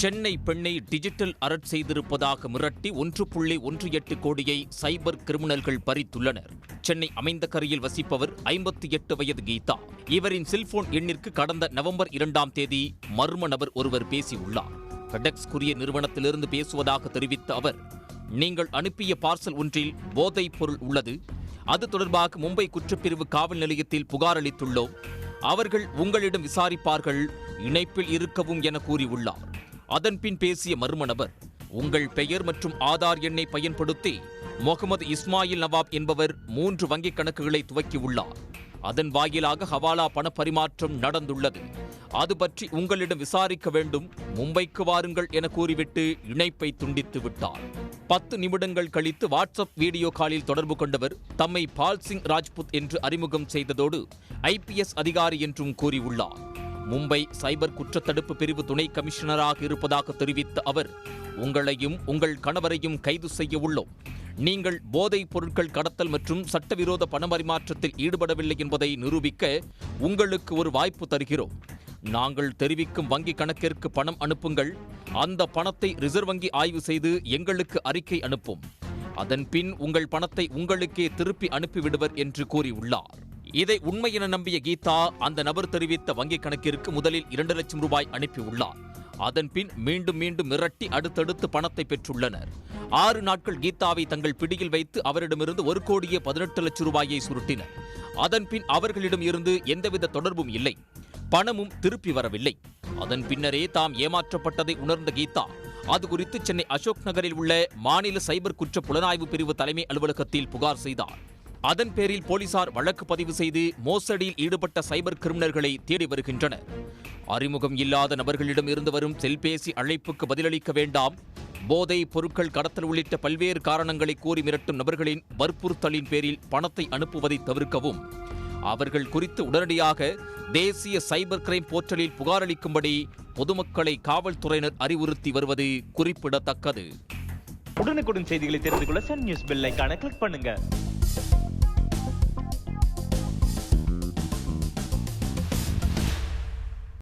சென்னை பெண்ணை டிஜிட்டல் அரட் செய்திருப்பதாக மிரட்டி 1.18 கோடியை சைபர் கிரிமினல்கள் பறித்துள்ளனர். சென்னை அமைந்தகரையில் வசிப்பவர் 58 வயது கீதா. இவரின் செல்போன் எண்ணிற்கு கடந்த நவம்பர் 2ஆம் தேதி மர்ம நபர் ஒருவர் பேசியுள்ளார். ஃபெடெக்ஸ் கூரியர் நிறுவனத்திலிருந்து பேசுவதாக தெரிவித்த அவர், நீங்கள் அனுப்பிய பார்சல் ஒன்றில் போதைப் பொருள் உள்ளது. அது தொடர்பாக மும்பை குற்றப்பிரிவு காவல் நிலையத்தில் புகார் அளித்துள்ளோம். அவர்கள் உங்களிடம் விசாரிப்பார்கள், இணைப்பில் இருக்கவும் என கூறியுள்ளார். அதன்பின் பேசிய மர்ம நபர், உங்கள் பெயர் மற்றும் ஆதார் எண்ணை பயன்படுத்தி முகமது இஸ்மாயில் நவாப் என்பவர் 3 வங்கிக் கணக்குகளை துவக்கியுள்ளார். அதன் வாயிலாக ஹவாலா பண பரிமாற்றம் நடந்துள்ளது. அது பற்றி உங்களிடம் விசாரிக்க வேண்டும், மும்பைக்கு வாருங்கள் என கூறிவிட்டு இணைப்பை துண்டித்து விட்டார். 10 நிமிடங்கள் கழித்து வாட்ஸ்அப் வீடியோ காலில் தொடர்பு கொண்டவர் தம்மை பால்சிங் ராஜ்புத் என்று அறிமுகம் செய்ததோடு IPS அதிகாரி என்றும் கூறியுள்ளார். மும்பை சைபர் குற்றத்தடுப்பு பிரிவு துணை கமிஷனராக இருப்பதாக தெரிவித்த அவர், உங்களையும் உங்கள் கணவரையும் கைது செய்ய உள்ளோம். நீங்கள் போதைப் பொருட்கள் கடத்தல் மற்றும் சட்டவிரோத பணப்பரிமாற்றத்தில் ஈடுபடவில்லை என்பதை நிரூபிக்க உங்களுக்கு ஒரு வாய்ப்பு தருகிறோம். நாங்கள் தெரிவிக்கும் வங்கி கணக்கிற்கு பணம் அனுப்புங்கள். அந்த பணத்தை ரிசர்வ் வங்கி ஆய்வு செய்து எங்களுக்கு அறிக்கை அனுப்பும். அதன்பின் உங்கள் பணத்தை உங்களுக்கே திருப்பி அனுப்பிவிடுவர் என்று கூறியுள்ளார். இதை உண்மை என நம்பிய கீதா அந்த நபர் தெரிவித்த வங்கிக் கணக்கிற்கு முதலில் 2 லட்சம் ரூபாய் அனுப்பியுள்ளார். அதன்பின் மீண்டும் மிரட்டி அடுத்தடுத்து பணத்தை பெற்றுள்ளனர். 6 நாட்கள் கீதாவை தங்கள் பிடியில் வைத்து அவரிடமிருந்து 1,18 லட்சம் ரூபாயை சுருட்டினர். அதன்பின் அவர்களிடம் இருந்து எந்தவித தொடர்பும் இல்லை, பணமும் திருப்பி வரவில்லை. அதன் பின்னரே தாம் ஏமாற்றப்பட்டதை உணர்ந்த கீதா அது குறித்து சென்னை அசோக் நகரில் உள்ள மாநில சைபர் குற்ற புலனாய்வு பிரிவு தலைமை அலுவலகத்தில் புகார் செய்தார். அதன் பேரில் போலீசார் வழக்கு பதிவு செய்து மோசடியில் ஈடுபட்ட சைபர் கிரிமினல்களை தேடி வருகின்றனர். அறிமுகம் இல்லாத நபர்களிடம் இருந்து வரும் செல்பேசி அழைப்புக்கு பதிலளிக்க வேண்டாம். போதை பொருட்கள் கடத்தல் உள்ளிட்ட பல்வேறு காரணங்களை கூறி மிரட்டும் நபர்களின் வற்புறுத்தலின் பேரில் பணத்தை அனுப்புவதை தவிர்க்கவும். அவர்கள் குறித்து உடனடியாக தேசிய சைபர் கிரைம் போர்ட்டலில் புகார் அளிக்கும்படி பொதுமக்களை காவல்துறையினர் அறிவுறுத்தி வருவது குறிப்பிடத்தக்கது. உடனுக்குடன் செய்திகளை தெரிந்து கொள்ள சன் நியூஸ் பெல் ஐகானை கிளிக் பண்ணுங்க.